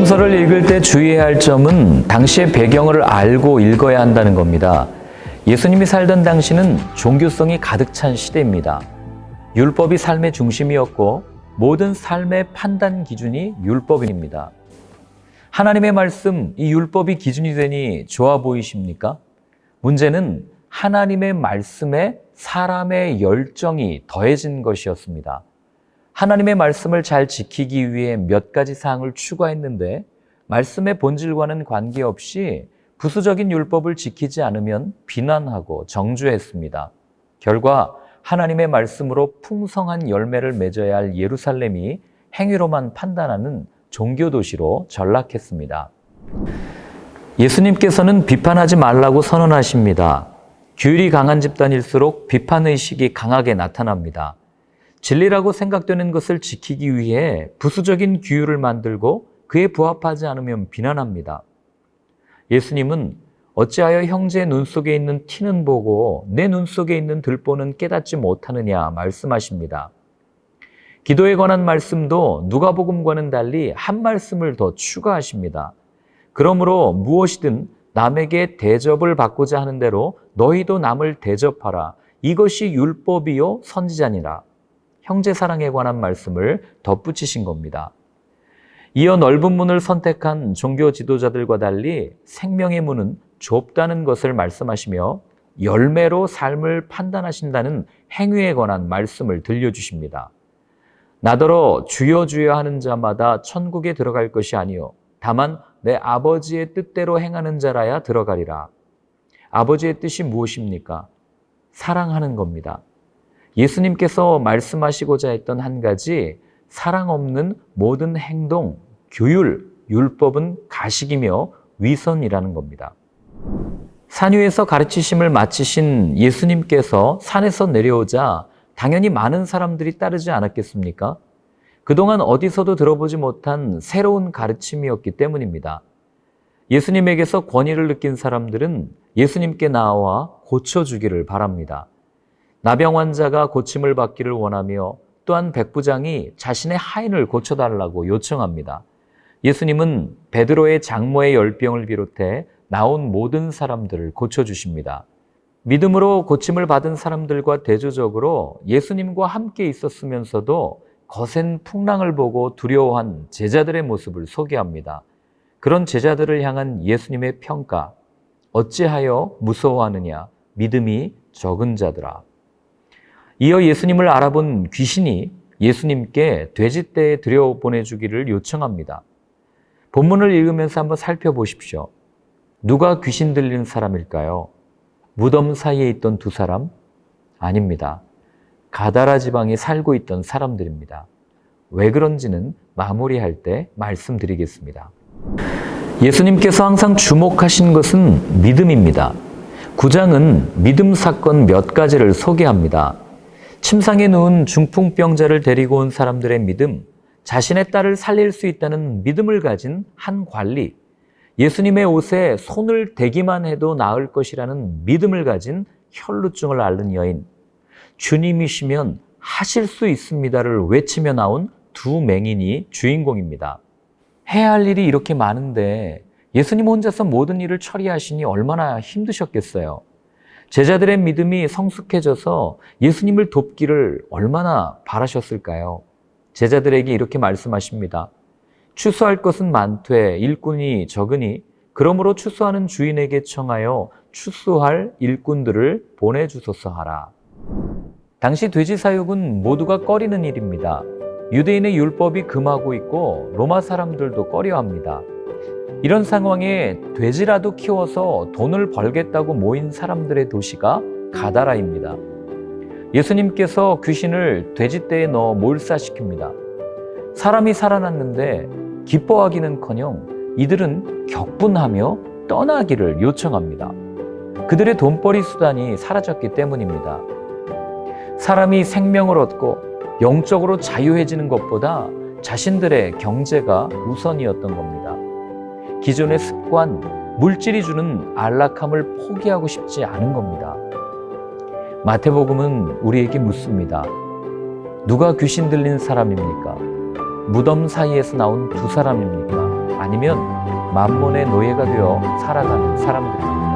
성경서를 읽을 때 주의해야 할 점은 당시의 배경을 알고 읽어야 한다는 겁니다. 예수님이 살던 당시는 종교성이 가득 찬 시대입니다. 율법이 삶의 중심이었고 모든 삶의 판단 기준이 율법입니다. 하나님의 말씀, 이 율법이 기준이 되니 좋아 보이십니까? 문제는 하나님의 말씀에 사람의 열정이 더해진 것이었습니다. 하나님의 말씀을 잘 지키기 위해 몇 가지 사항을 추가했는데 말씀의 본질과는 관계없이 부수적인 율법을 지키지 않으면 비난하고 정죄했습니다. 결과 하나님의 말씀으로 풍성한 열매를 맺어야 할 예루살렘이 행위로만 판단하는 종교도시로 전락했습니다. 예수님께서는 비판하지 말라고 선언하십니다. 규율이 강한 집단일수록 비판의식이 강하게 나타납니다. 진리라고 생각되는 것을 지키기 위해 부수적인 규율을 만들고 그에 부합하지 않으면 비난합니다. 예수님은 어찌하여 형제의 눈 속에 있는 티는 보고 내 눈 속에 있는 들보는 깨닫지 못하느냐 말씀하십니다. 기도에 관한 말씀도 누가복음과는 달리 한 말씀을 더 추가하십니다. 그러므로 무엇이든 남에게 대접을 받고자 하는 대로 너희도 남을 대접하라. 이것이 율법이요 선지자니라. 형제 사랑에 관한 말씀을 덧붙이신 겁니다. 이어 넓은 문을 선택한 종교 지도자들과 달리 생명의 문은 좁다는 것을 말씀하시며 열매로 삶을 판단하신다는 행위에 관한 말씀을 들려주십니다. 나더러 주여 주여 하는 자마다 천국에 들어갈 것이 아니요 다만 내 아버지의 뜻대로 행하는 자라야 들어가리라. 아버지의 뜻이 무엇입니까? 사랑하는 겁니다. 예수님께서 말씀하시고자 했던 한 가지, 사랑 없는 모든 행동, 규율, 율법은 가식이며 위선이라는 겁니다. 산 위에서 가르치심을 마치신 예수님께서 산에서 내려오자 당연히 많은 사람들이 따르지 않았겠습니까? 그동안 어디서도 들어보지 못한 새로운 가르침이었기 때문입니다. 예수님에게서 권위를 느낀 사람들은 예수님께 나와 고쳐주기를 바랍니다. 나병 환자가 고침을 받기를 원하며 또한 백부장이 자신의 하인을 고쳐달라고 요청합니다. 예수님은 베드로의 장모의 열병을 비롯해 나온 모든 사람들을 고쳐주십니다. 믿음으로 고침을 받은 사람들과 대조적으로 예수님과 함께 있었으면서도 거센 풍랑을 보고 두려워한 제자들의 모습을 소개합니다. 그런 제자들을 향한 예수님의 평가, 어찌하여 무서워하느냐, 믿음이 적은 자들아. 이어 예수님을 알아본 귀신이 예수님께 돼지떼에 들여보내주기를 요청합니다. 본문을 읽으면서 한번 살펴보십시오. 누가 귀신 들린 사람일까요? 무덤 사이에 있던 두 사람? 아닙니다. 가다라 지방에 살고 있던 사람들입니다. 왜 그런지는 마무리할 때 말씀드리겠습니다. 예수님께서 항상 주목하신 것은 믿음입니다. 9장은 믿음 사건 몇 가지를 소개합니다. 침상에 누운 중풍병자를 데리고 온 사람들의 믿음, 자신의 딸을 살릴 수 있다는 믿음을 가진 한 관리, 예수님의 옷에 손을 대기만 해도 나을 것이라는 믿음을 가진 혈루증을 앓는 여인, 주님이시면 하실 수 있습니다를 외치며 나온 두 맹인이 주인공입니다. 해야 할 일이 이렇게 많은데 예수님 혼자서 모든 일을 처리하시니 얼마나 힘드셨겠어요. 제자들의 믿음이 성숙해져서 예수님을 돕기를 얼마나 바라셨을까요? 제자들에게 이렇게 말씀하십니다. 추수할 것은 많되 일꾼이 적으니 그러므로 추수하는 주인에게 청하여 추수할 일꾼들을 보내주소서 하라. 당시 돼지 사육은 모두가 꺼리는 일입니다. 유대인의 율법이 금하고 있고 로마 사람들도 꺼려합니다. 이런 상황에 돼지라도 키워서 돈을 벌겠다고 모인 사람들의 도시가 가다라입니다. 예수님께서 귀신을 돼지떼에 넣어 몰사시킵니다. 사람이 살아났는데 기뻐하기는커녕 이들은 격분하며 떠나기를 요청합니다. 그들의 돈벌이 수단이 사라졌기 때문입니다. 사람이 생명을 얻고 영적으로 자유해지는 것보다 자신들의 경제가 우선이었던 겁니다. 기존의 습관, 물질이 주는 안락함을 포기하고 싶지 않은 겁니다. 마태복음은 우리에게 묻습니다. 누가 귀신 들린 사람입니까? 무덤 사이에서 나온 두 사람입니까? 아니면 만몬의 노예가 되어 살아가는 사람들입니다.